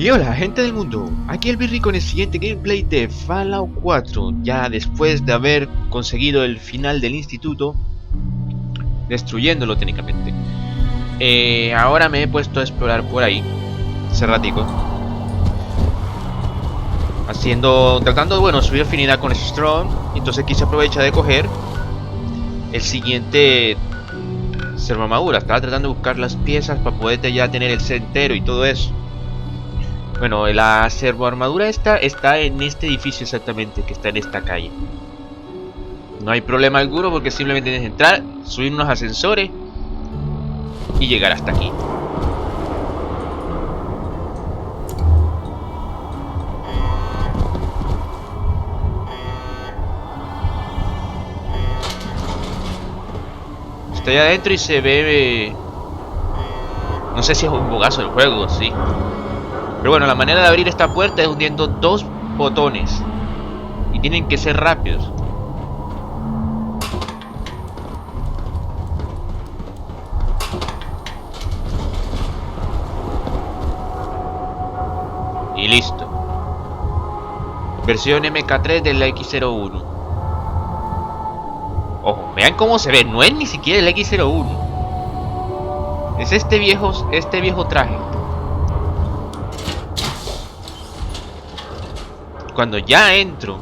Y hola gente del mundo, aquí el Birri con el siguiente gameplay de Fallout 4. Ya después de haber conseguido el final del instituto, destruyéndolo técnicamente. Ahora me he puesto a explorar por ahí, hace ratico, tratando de, bueno, subir afinidad con Strong. Entonces quise aprovechar de coger el siguiente servoarmadura. Estaba tratando de buscar las piezas para poder ya tener el set entero y todo eso. Bueno, la servoarmadura está en este edificio exactamente, que está en esta calle. No hay problema alguno porque simplemente tienes que entrar, subir unos ascensores y llegar hasta aquí. Estoy adentro y se ve... no sé si es un bugazo del juego, sí. Pero bueno, la manera de abrir esta puerta es hundiendo dos botones. Y tienen que ser rápidos. Y listo. Versión MK3 del X01. Ojo, vean cómo se ve. No es ni siquiera el X01. Es este viejo traje. Cuando ya entro,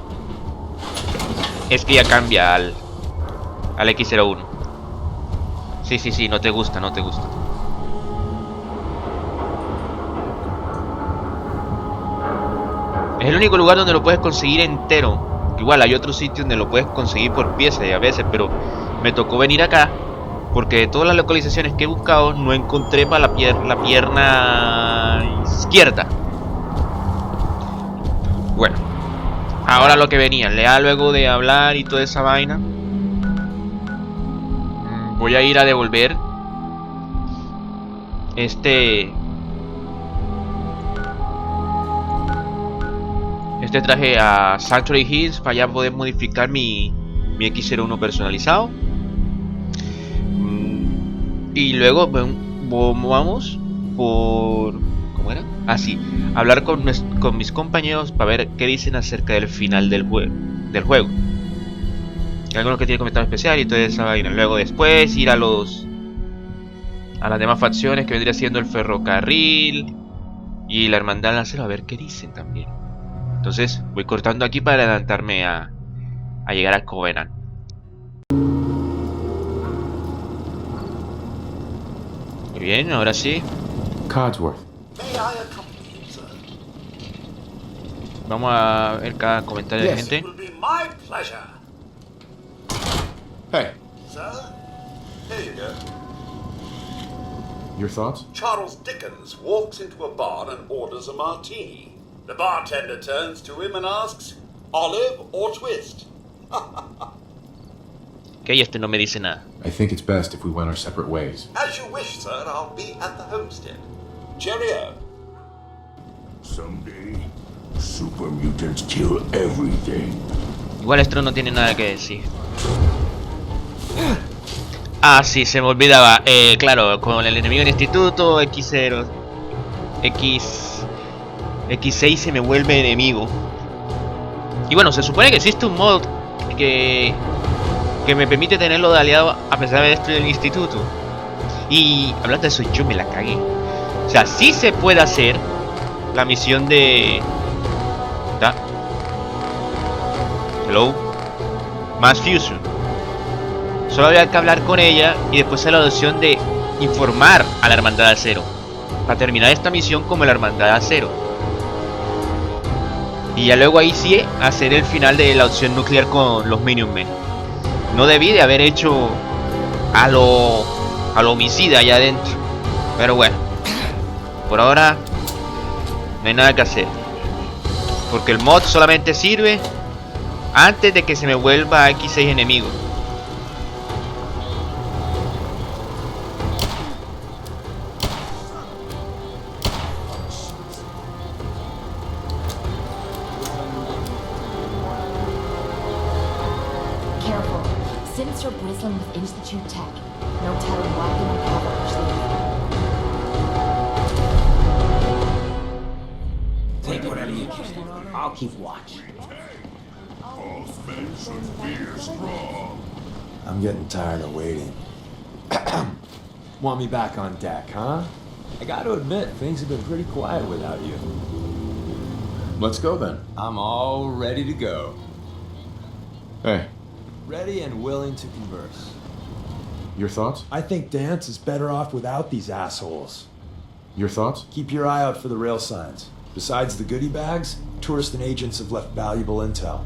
es que ya cambia al X01. Sí, no te gusta. Es el único lugar donde lo puedes conseguir entero. Igual hay otros sitios donde lo puedes conseguir por pieza y a veces, pero me tocó venir acá porque de todas las localizaciones que he buscado no encontré para la pierna izquierda. Bueno, ahora lo que venía, luego de hablar y toda esa vaina, voy a ir a devolver este traje a Sanctuary Hills para ya poder modificar mi X01 personalizado. Y luego vamos por... ¿cómo era? Ah, sí, hablar con mis compañeros para ver qué dicen acerca del final del juego. Algunos que tienen comentario especial y toda esa vaina. Luego después ir a las demás facciones, que vendría siendo el ferrocarril y la hermandad del acero, a ver qué dicen también. Entonces voy cortando aquí para adelantarme a llegar a Covenant. Muy bien, ahora sí. Codsworth. Vamos a ver cada comentario de gente. Hey. Sir, here you go. Your thoughts? Charles Dickens walks into a bar and orders a martini. The bartender turns to him and asks, olive or twist? Ok, este no me dice nada. I think it's best if we went our separate ways. As you wish, sir. I'll be at the homestead. Cheerio. Someday, super mutants kill everything. Igual esto no tiene nada que decir. Ah, sí, se me olvidaba. Claro, con el enemigo en instituto, X0, X6 se me vuelve enemigo. Y bueno, se supone que existe un mod que me permite tenerlo de aliado a pesar de esto del instituto. Y hablando de eso, yo me la cagué. O sea, sí se puede hacer la misión de... ¿está? Hello. Mass Fusion. Solo había que hablar con ella y después a la opción de informar a la hermandad de acero para terminar esta misión como la hermandad de acero. Y ya luego ahí sí hacer el final de la opción nuclear con los Minion Men. No debí de haber hecho a lo homicida allá adentro. Pero bueno, por ahora no hay nada que hacer, porque el mod solamente sirve antes de que se me vuelva X6 enemigo. Careful. Sinister bristling with Institute tech. No telling what they might have up their sleeve. Take whatever you can. I'll keep watch. Both men should fear strong. I'm getting tired of waiting. Want me back on deck, huh? I gotta admit, things have been pretty quiet without you. Let's go then. I'm all ready to go. Hey, Ready and willing to converse. your thoughts? I think Dance is better off without these assholes. Your thoughts? Keep your eye out for the rail signs. Besides the goodie bags, tourists and agents have left valuable intel.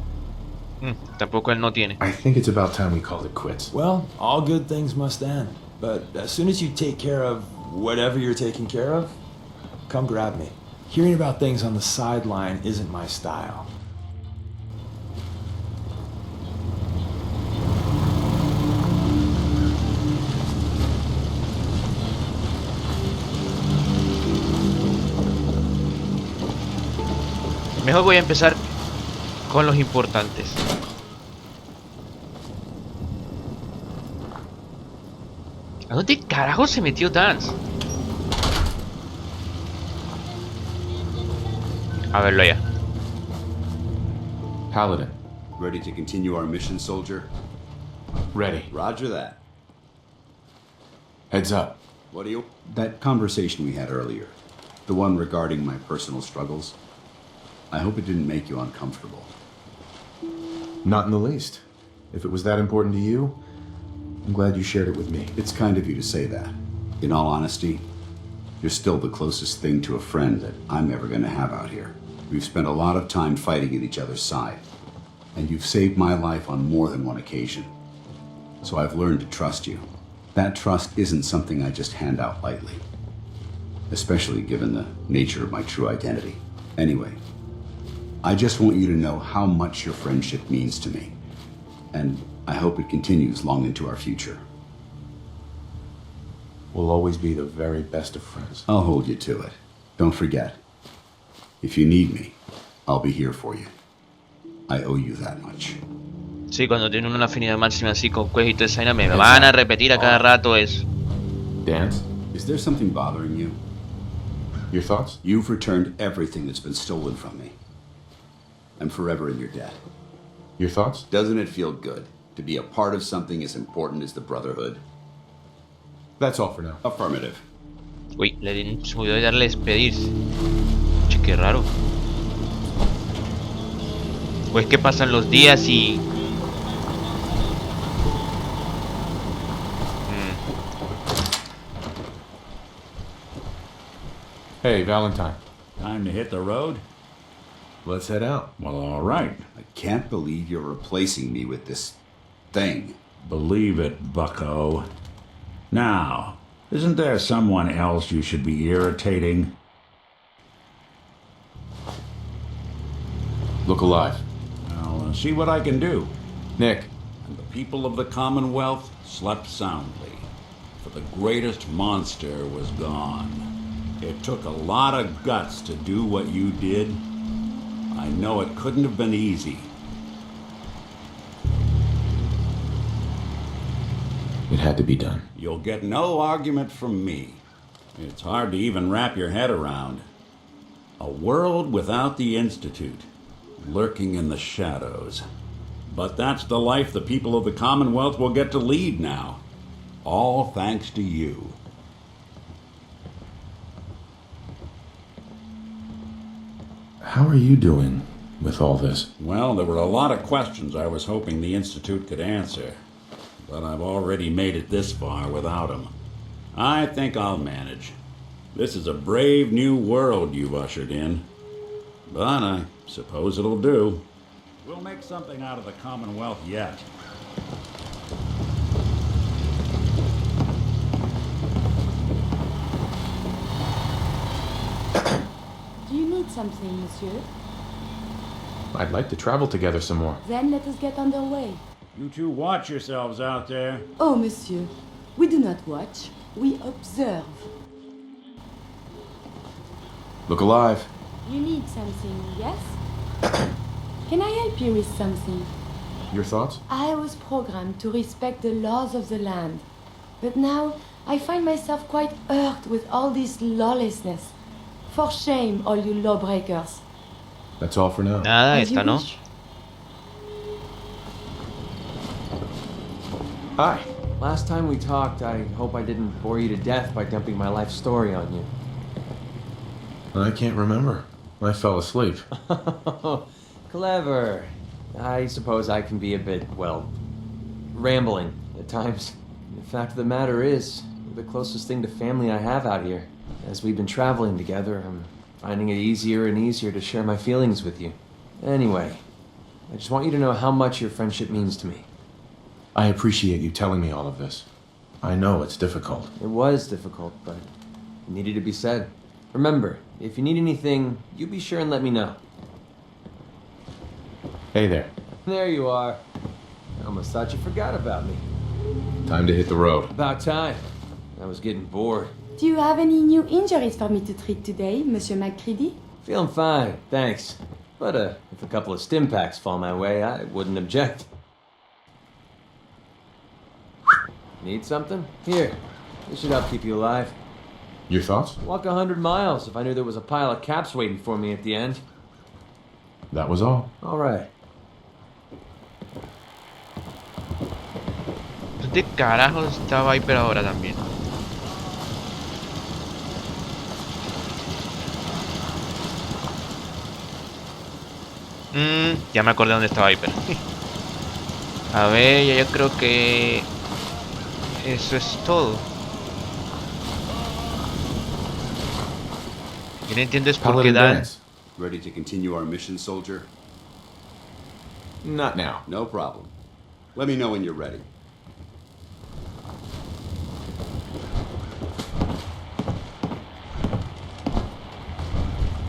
Tampoco él no tiene. I think it's about time we called it quits. Well, all good things must end. But as soon as you take care of whatever you're taking care of, come grab me. Hearing about things on the sideline isn't my style. Mejor voy a empezar con los importantes. ¿A dónde carajo se metió Dance? A verlo allá. Paladin, Ready to continue our mission, soldier? ready. Roger that. Heads up. What do you... That conversation we had earlier, the one regarding my personal struggles, I hope it didn't make you uncomfortable. Not in the least. If it was that important to you, I'm glad you shared it with me. It's kind of you to say that. In all honesty, you're still the closest thing to a friend that I'm ever going to have out here. We've spent a lot of time fighting at each other's side, and you've saved my life on more than one occasion. So I've learned to trust you. That trust isn't something I just hand out lightly, especially given the nature of my true identity. Anyway, I just want you to know how much your friendship means to me, and I hope it continues long into our future. We'll always be the very best of friends. I'll hold you to it. Don't forget, if you need me, I'll be here for you. I owe you that much. Sí, cuando tienen una afinidad máxima así con Quest y toda esa vaina, me van a repetir a cada rato eso. Dance, Is there something bothering you? your thoughts? You've returned everything that's been stolen from me. I'm forever in your debt. Your thoughts? Doesn't it feel good to be a part of something as important as the Brotherhood? That's all for now. Affirmative. Uy, se me olvidó darle despedirse. Che, qué raro. Pues que pasan los días y... Hey, Valentine. Time to hit the road? Let's head out. Well, all right. I can't believe you're replacing me with this thing. Believe it, bucko. Now, isn't there someone else you should be irritating? Look alive. I'll see what I can do. Nick, And the people of the Commonwealth slept soundly, for the greatest monster was gone. It took a lot of guts to do what you did. I know it couldn't have been easy. it had to be done. You'll get no argument from me. It's hard to even wrap your head around. A world without the Institute, lurking in the shadows. But that's the life the people of the Commonwealth will get to lead now. All thanks to you. How are you doing with all this? Well, there were a lot of questions I was hoping the Institute could answer. But I've already made it this far without 'em. I think I'll manage. This is a brave new world you've ushered in. But I suppose it'll do. We'll make something out of the Commonwealth yet. Do you need something, monsieur? I'd like to travel together some more. Then let us get underway. You two watch yourselves out there. Oh, monsieur, we do not watch, we observe. Look alive. You need something, yes? Can I help you with something? Your thoughts? I was programmed to respect the laws of the land. But now I find myself quite irked with all this lawlessness. For shame, all you lawbreakers. That's all for now. Nada, As you esta no. wish. Hi. Last time we talked, I hope I didn't bore you to death by dumping my life story on you. I can't remember. I fell asleep. Clever. I suppose I can be a bit, well, rambling at times. The fact of the matter is, you're the closest thing to family I have out here. As we've been traveling together, I'm finding it easier and easier to share my feelings with you. Anyway, I just want you to know how much your friendship means to me. I appreciate you telling me all of this. I know it's difficult. It was difficult, but it needed to be said. Remember, if you need anything, you be sure and let me know. Hey there. There you are. I almost thought you forgot about me. Time to hit the road. About time. I was getting bored. Do you have any new injuries for me to treat today, Monsieur McCready? Feeling fine, thanks. But if a couple of stim packs fall my way, I wouldn't object. Need something? Here. This should help keep you alive. Your thoughts? Walk 100 miles if I knew there was a pile of caps waiting for me at the end. That was all. All right. ¿Dónde carajos está Viper ahora también? Ya me acordé dónde está Viper. A ver, yo creo que eso es todo. Yo no entiendo es por qué Paladin dan. Dance. Ready to continue our mission, soldier? Not now. No problem. Let me know when you're ready.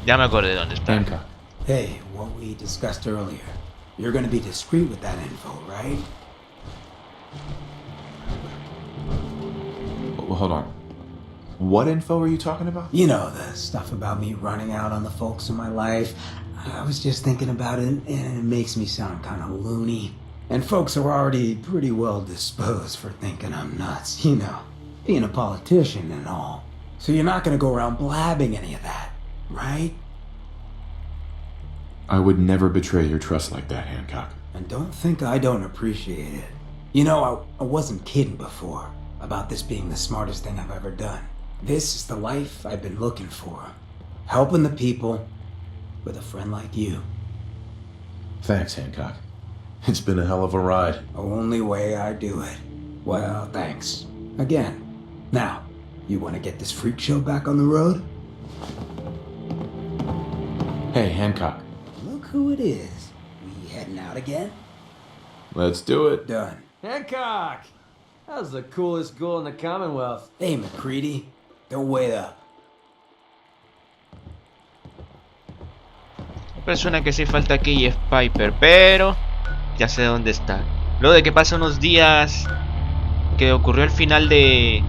Ya me acordé de dónde está. Hancock. Hey, what we discussed earlier. You're gonna be discreet with that info, right? Well, hold on. What info are you talking about? You know, the stuff about me running out on the folks in my life. I was just thinking about it, and it makes me sound kind of loony. And folks are already pretty well disposed for thinking I'm nuts, you know, being a politician and all. So you're not gonna go around blabbing any of that, right? I would never betray your trust like that, Hancock. And don't think I don't appreciate it. You know, I wasn't kidding before about this being the smartest thing I've ever done. This is the life I've been looking for. Helping the people with a friend like you. Thanks, Hancock. It's been a hell of a ride. Only way I do it. Well, thanks. Again. Now, you want to get this freak show back on the road? Hey, Hancock. Look who it is. We heading out again? Let's do it. Done. Hancock! That was the coolest goal in the Commonwealth. Hey, McCready. Don't wait up. La persona que sí falta aquí es Piper, pero ya sé dónde está. Luego de que pasa unos días que ocurrió el final de...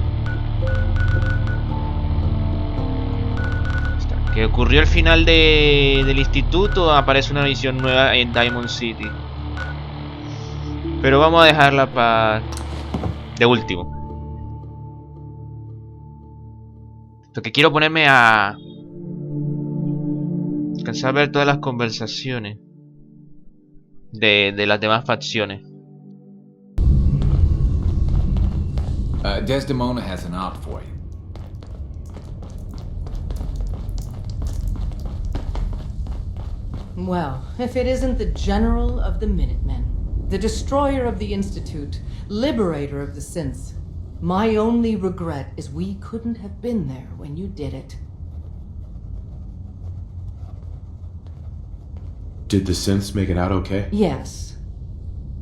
Que ocurrió el final del instituto, aparece una misión nueva en Diamond City. Pero vamos a dejarla para... de último. Lo que quiero ponerme a... alcanzar a ver todas las conversaciones de las demás facciones. Desdemona has an op for you. Well, if it isn't the General of the Minutemen, the Destroyer of the Institute, Liberator of the Synths, my only regret is we couldn't have been there when you did it. Did the synths make it out okay? Yes.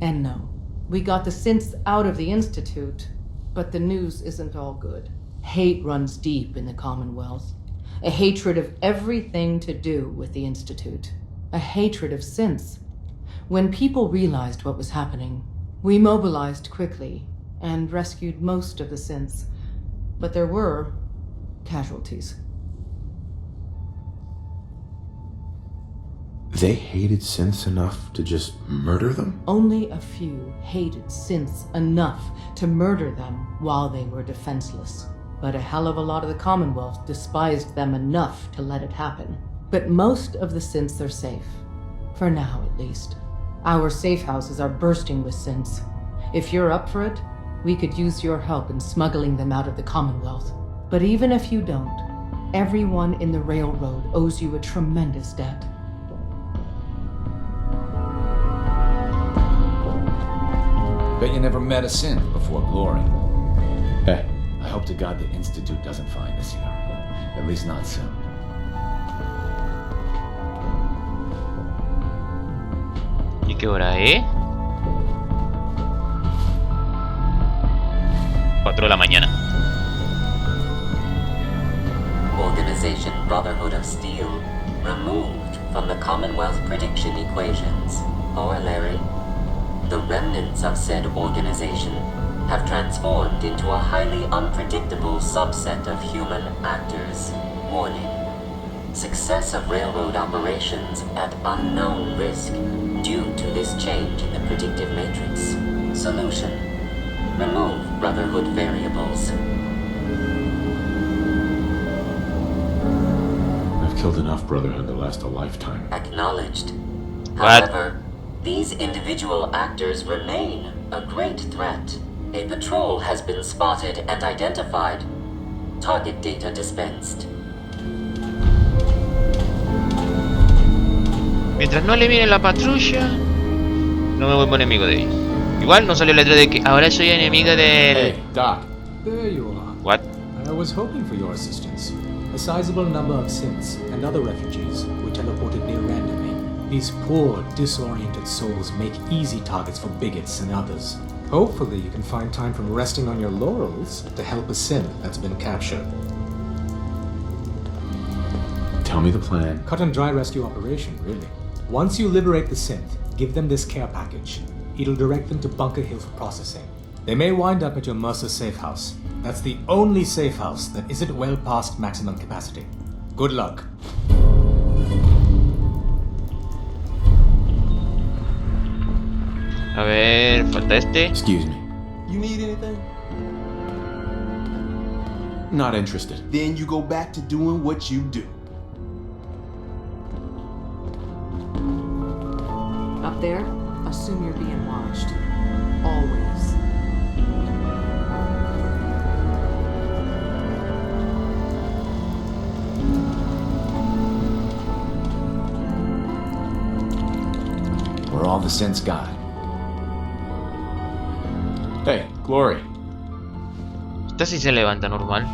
And no. We got the synths out of the Institute, but the news isn't all good. Hate runs deep in the Commonwealth. A hatred of everything to do with the Institute. A hatred of synths. When people realized what was happening, we mobilized quickly and rescued most of the synths. But there were casualties. They hated synths enough to just murder them? Only a few hated synths enough to murder them while they were defenseless. But a hell of a lot of the Commonwealth despised them enough to let it happen. But most of the synths are safe. For now, at least. Our safe houses are bursting with synths. If you're up for it, we could use your help in smuggling them out of the Commonwealth. But even if you don't, everyone in the railroad owes you a tremendous debt. Bet you never met a synth before Glory. Hey, I hope to God the Institute doesn't find us here. At least not soon. ¿Y qué hora es? 4 de la mañana. Organization Brotherhood of Steel removed from the Commonwealth prediction equations. Corollary: the remnants of said organization have transformed into a highly unpredictable subset of human actors. Warning: success of railroad operations at unknown risk due to this change in the predictive matrix. Solution: remove Brotherhood variables. I've killed enough Brotherhood to last a lifetime. Acknowledged. What? However, these individual actors remain a great threat. A patrol has been spotted and identified. Target data dispensed. Mientras no eliminen la patrulla, no me vuelvo enemigo de ellos. Igual no salió la letra de que ahora soy enemigo del... Hey, Doc. There you are. What? I was hoping for your assistance. A sizable number of synths and other refugees were teleported near randomly. These poor, disoriented souls make easy targets for bigots and others. Hopefully you can find time from resting on your laurels to help a synth that's been captured. Tell me the plan. Cut and dry rescue operation, really. Once you liberate the synth, give them this care package. It'll direct them to Bunker Hill for processing. They may wind up at your Mercer safe house. That's the only safe house that isn't well past maximum capacity. Good luck. A ver, falta este. Excuse me. You need anything? Not interested. Then you go back to doing what you do. Up there, assume you're being watched. Always. We're all the synths got. Hey, Glory. Esta sí se levanta normal. Not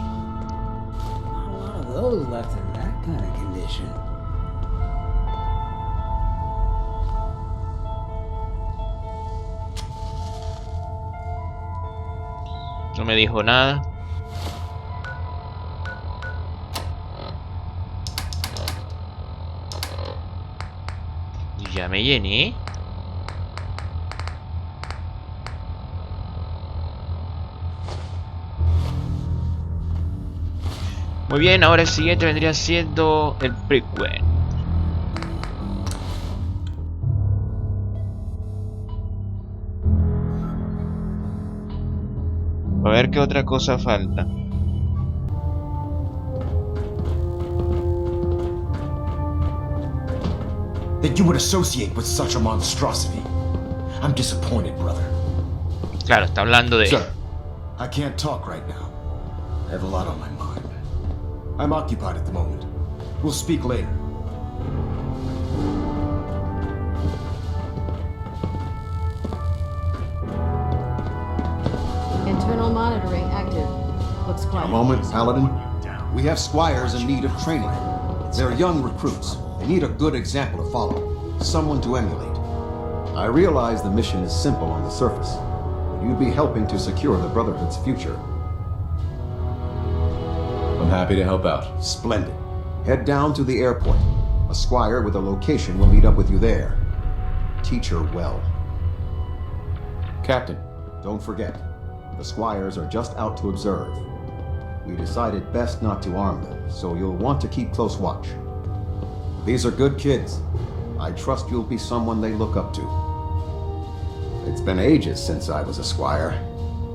a lot of those left in that kind of condition. No me dijo nada. Y ya me llené. Muy bien, ahora el siguiente vendría siendo el prequel. A ver qué otra cosa falta. That you would associate with such a monstrosity. I'm disappointed, brother. Claro, está hablando de... Sir, I can't talk right now. I have a lot on my mind. I'm occupied at the moment. We'll speak later. Internal monitoring active. Looks A quiet. moment, Paladin. We have squires in need of training. They're young recruits. They need a good example to follow, someone to emulate. I realize the mission is simple on the surface, but you'd be helping to secure the Brotherhood's future. I'm happy to help out. Splendid. Head down to the airport. A squire with a location will meet up with you there. Teach her well. Captain. Don't forget, the squires are just out to observe. We decided best not to arm them, so you'll want to keep close watch. These are good kids. I trust you'll be someone they look up to. It's been ages since I was a squire,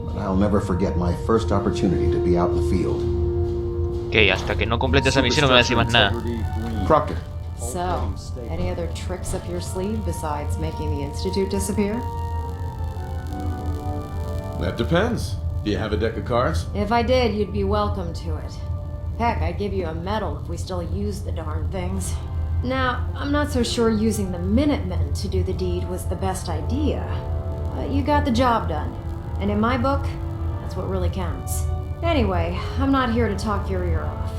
but I'll never forget my first opportunity to be out in the field. Ok, hasta que no complete esa misión no me va a decir más nada. Proctor, So, any other tricks up your sleeve besides making the Institute disappear? That depends. Do you have a deck of cards? If I did, you'd be welcome to it. Heck, I'd give you a medal if we still use the darn things. Now, I'm not so sure using the Minutemen to do the deed was the best idea. But you got the job done. And in my book, that's what really counts. Anyway, I'm not here to talk your ear off.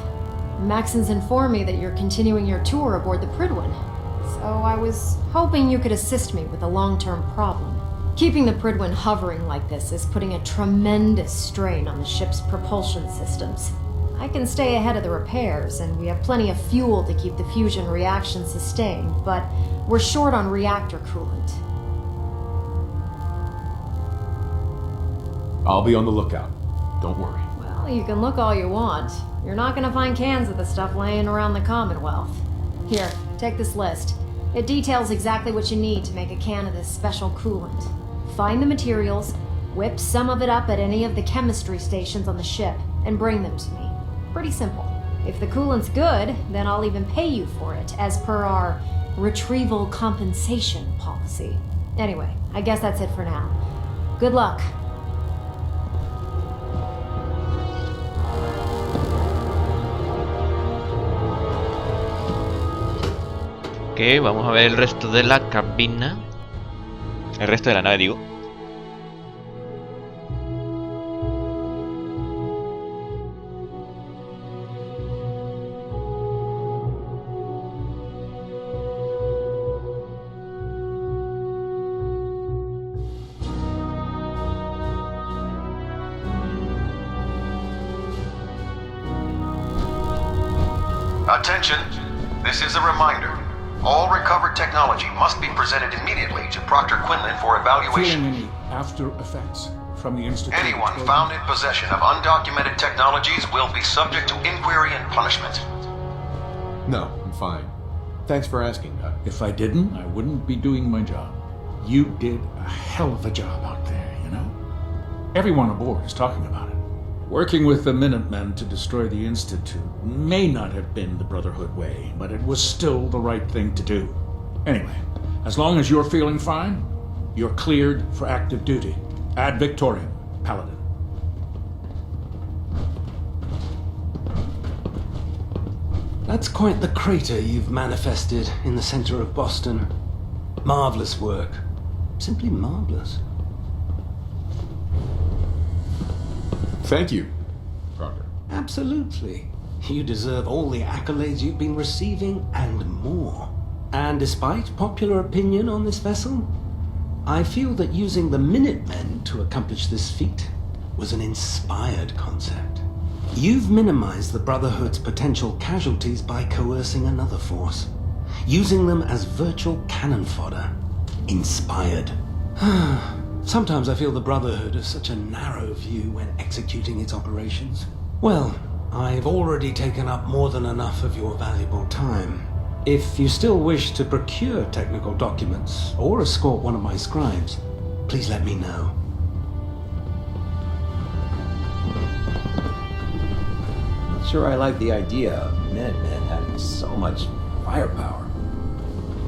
Maxon's informed me that you're continuing your tour aboard the Prydwen. So I was hoping you could assist me with a long-term problem. Keeping the Prydwen hovering like this is putting a tremendous strain on the ship's propulsion systems. I can stay ahead of the repairs, and we have plenty of fuel to keep the fusion reaction sustained, but we're short on reactor coolant. I'll be on the lookout. Don't worry. Well, you can look all you want. You're not gonna find cans of the stuff laying around the Commonwealth. Here, take this list. It details exactly what you need to make a can of this special coolant. Find the materials, whip some of it up at any of the chemistry stations on the ship, and bring them to me. Pretty simple. If the coolant's good, then I'll even pay you for it, as per our retrieval compensation policy. Anyway, I guess that's it for now. Good luck. Ok, vamos a ver el resto de la cabina. El resto de la nave, digo. Attention! This is a reminder. All recovered technology must be presented immediately to Proctor Quinlan for evaluation. Feeling any after effects from the Institute? Anyone found in possession of undocumented technologies will be subject to inquiry and punishment. No, I'm fine. Thanks for asking, Doc. If I didn't, I wouldn't be doing my job. You did a hell of a job out there, you know? Everyone aboard is talking about it. Working with the Minutemen to destroy the Institute may not have been the Brotherhood way, but it was still the right thing to do. Anyway, as long as you're feeling fine, you're cleared for active duty. Ad Victoriam, Paladin. That's quite the crater you've manifested in the center of Boston. Marvelous work. Simply marvelous. Thank you, Proctor. Absolutely. You deserve all the accolades you've been receiving and more. And despite popular opinion on this vessel, I feel that using the Minutemen to accomplish this feat was an inspired concept. You've minimized the Brotherhood's potential casualties by coercing another force, using them as virtual cannon fodder. Inspired. Sometimes I feel the Brotherhood has such a narrow view when executing its operations. Well, I've already taken up more than enough of your valuable time. If you still wish to procure technical documents or escort one of my scribes, please let me know. Not sure I like the idea of Minutemen having so much firepower.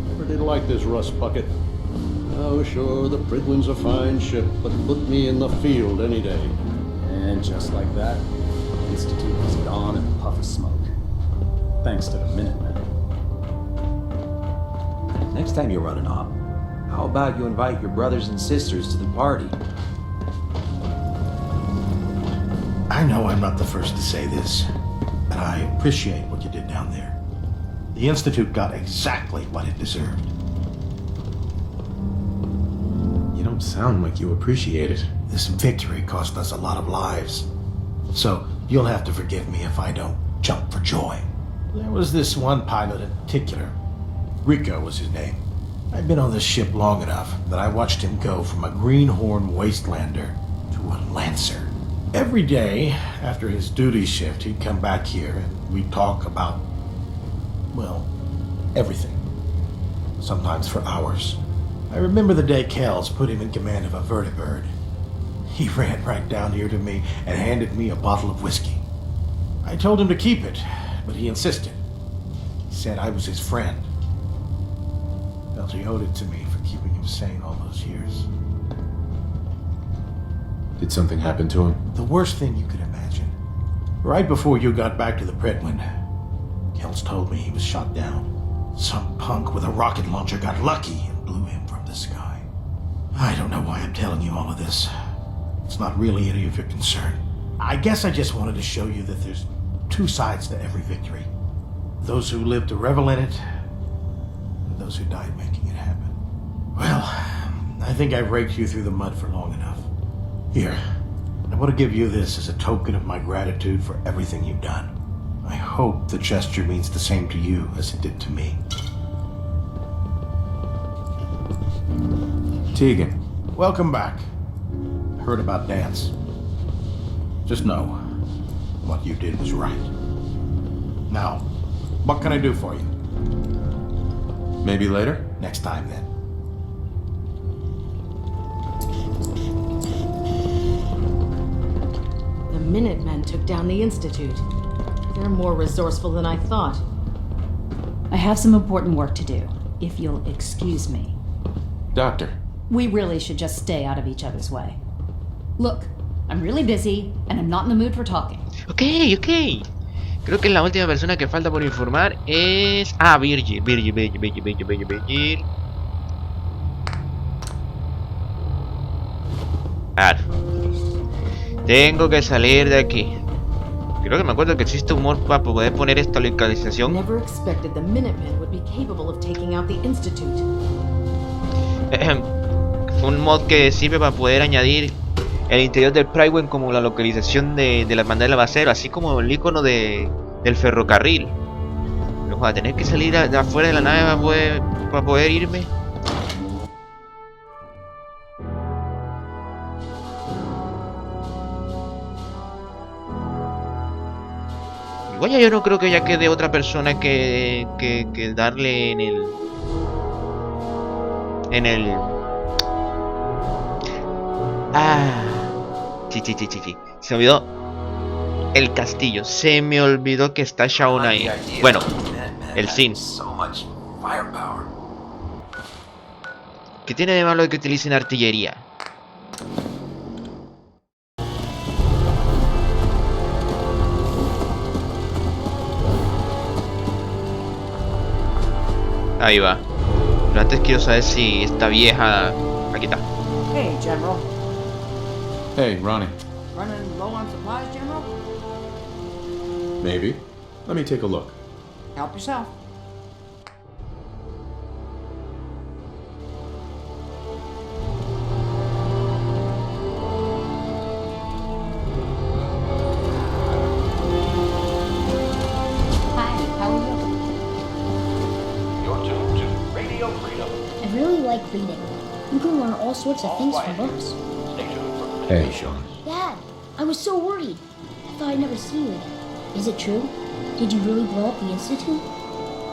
Never did like this rust bucket. Oh, sure, the Prydwen's a fine ship, but put me in the field any day. And just like that, the Institute was gone in a puff of smoke. Thanks to the Minutemen. Next time you're running off, how about you invite your brothers and sisters to the party? I know I'm not the first to say this, but I appreciate what you did down there. The Institute got exactly what it deserved. You don't sound like you appreciate it. This victory cost us a lot of lives. So you'll have to forgive me if I don't jump for joy. There was this one pilot in particular. Rico was his name. I'd been on this ship long enough that I watched him go from a greenhorn wastelander to a lancer. Every day after his duty shift, he'd come back here and we'd talk about, well, everything. Sometimes for hours. I remember the day Kells put him in command of a vertibird. He ran right down here to me and handed me a bottle of whiskey. I told him to keep it, but he insisted. said I was his friend. Felt he owed it to me for keeping him sane all those years. Did something happen to him? The worst thing you could imagine. Right before you got back to the Predwin, Kells told me he was shot down. Some punk with a rocket launcher got lucky and blew him from the sky. I don't know why I'm telling you all of this. It's not really any of your concern. I guess I just wanted to show you that there's two sides to every victory. Those who live to revel in it, and those who died making it happen. Well, I think I've raked you through the mud for long enough. Here, I want to give you this as a token of my gratitude for everything you've done. I hope the gesture means the same to you as it did to me. Tegan, welcome back. Heard about Dance. Just know, what you did was right. Now, what can I do for you? Maybe later? Next time, then. The Minutemen took down the Institute. They're more resourceful than I thought. I have some important work to do, if you'll excuse me. Doctor. We really should just stay out of each other's way. Look, I'm really busy, and I'm not in the mood for talking. Ok. Creo que la última persona que falta por informar es... Ah, Birri. Claro. Tengo que salir de aquí. Creo que me acuerdo que existe un mod para poder poner esta localización. Never expected the Minutemen would be capable of taking out the Institute. Un mod que sirve para poder añadir el interior del Predwin como la localización de la hermandad del acero, así como el icono del ferrocarril. Luego a tener que salir de afuera de la nave para poder irme. Igual ya yo no creo que ya quede otra persona que darle en el... Ah, sí. Se me olvidó el castillo. Se me olvidó que está Shaun ahí. Bueno, el Sin. ¿Qué tiene de malo que utilicen artillería? Ahí va. Pero antes quiero saber si esta vieja... Aquí está. Hey, General. Hey, Ronnie. Running low on supplies, General? Maybe. Let me take a look. Help yourself. Hi, how are you? You're tuned to Radio Freedom. I really like reading. You can learn all sorts of things from books. Hey, Sean. Dad, I was so worried. I thought I'd never see you again. Is it true? Did you really blow up the Institute?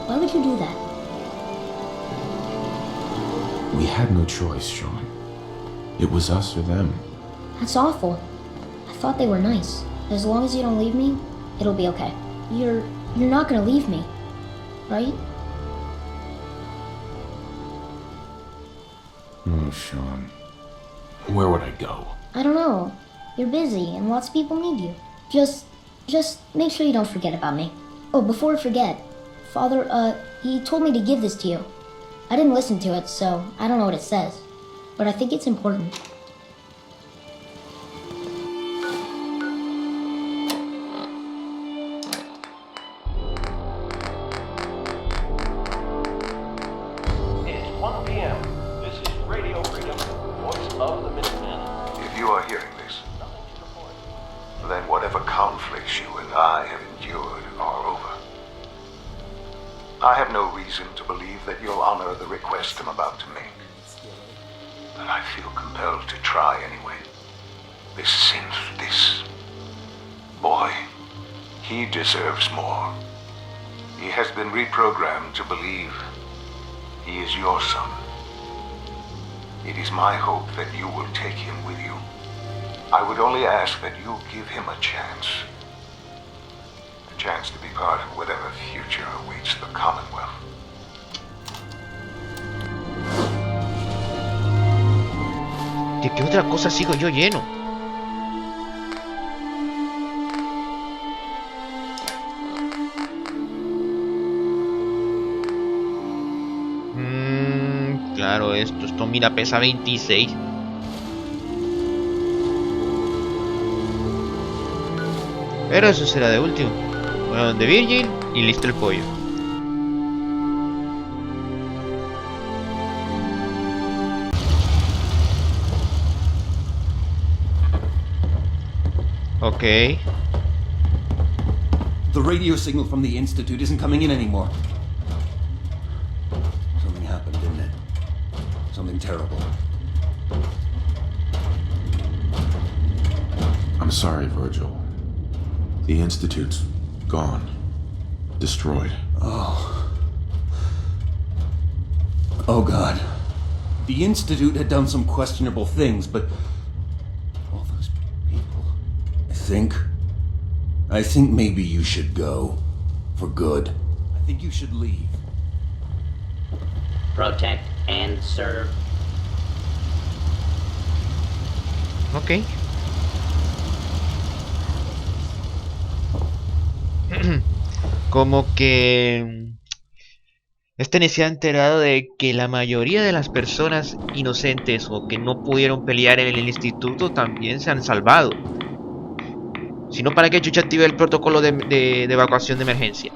Why would you do that? We had no choice, Sean. It was us or them. That's awful. I thought they were nice. As long as you don't leave me, it'll be okay. You're not gonna leave me, right? Oh, Sean. Where would I go? I don't know. You're busy and lots of people need you. Just make sure you don't forget about me. Oh, before I forget, Father, he told me to give this to you. I didn't listen to it, so I don't know what it says. But I think it's important. It's 1 p.m. This is Radio Freedom, voice of the Minutemen. If you are hearing this, then whatever conflicts you and I have endured are over. I have no reason to believe that you'll honor the request I'm about to make. But I feel compelled to try anyway. This synth, this boy, he deserves more. He has been reprogrammed to believe he is your son. It is my hope that you will take him with you. I would only ask that you give him a chance. a chance to be part of whatever future awaits the Commonwealth. ¿De qué otra cosa sigo yo lleno? Claro, esto mira, pesa 26. Pero eso será de último. Bueno, donde Virgil y listo el pollo. Ok. The radio signal from the Institute isn't coming in anymore. Something happened, didn't it? Something terrible. I'm sorry, Virgil. The Institute's gone. Destroyed. Oh. Oh, God. The Institute had done some questionable things, but all those people... I think maybe you should go. For good. I think you should leave. Protect and serve. Ok. Como que ni se ha enterado de que la mayoría de las personas inocentes o que no pudieron pelear en el instituto también se han salvado. Si no, ¿para qué chucha active el protocolo de evacuación de emergencia?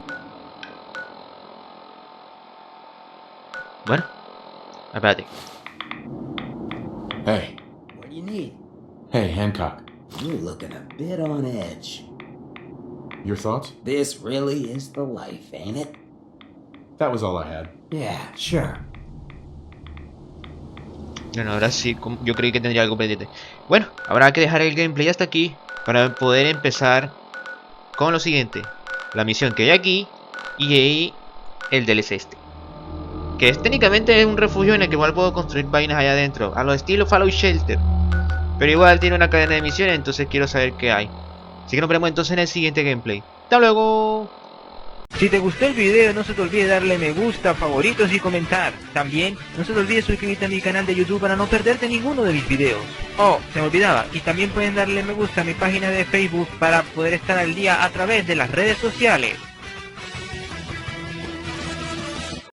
Bueno, espérate. Hey. What do you need? Hey, Hancock. You're looking a bit on edge. Your thoughts? This really is the life, ain't it? That was all I had. Yeah, sure. Bueno, ahora sí, yo creí que tendría algo pendiente. Bueno, habrá que dejar el gameplay hasta aquí para poder empezar con lo siguiente. La misión que hay aquí y el DLC este. Que es técnicamente un refugio en el que igual puedo construir vainas allá adentro. A lo estilo Fallout Shelter. Pero igual tiene una cadena de misiones, entonces quiero saber qué hay. Así que nos veremos entonces en el siguiente gameplay. ¡Hasta luego! Si te gustó el video, no se te olvide darle me gusta, favoritos y comentar. También, no se te olvide suscribirte a mi canal de YouTube para no perderte ninguno de mis videos. Oh, se me olvidaba, y también pueden darle me gusta a mi página de Facebook para poder estar al día a través de las redes sociales.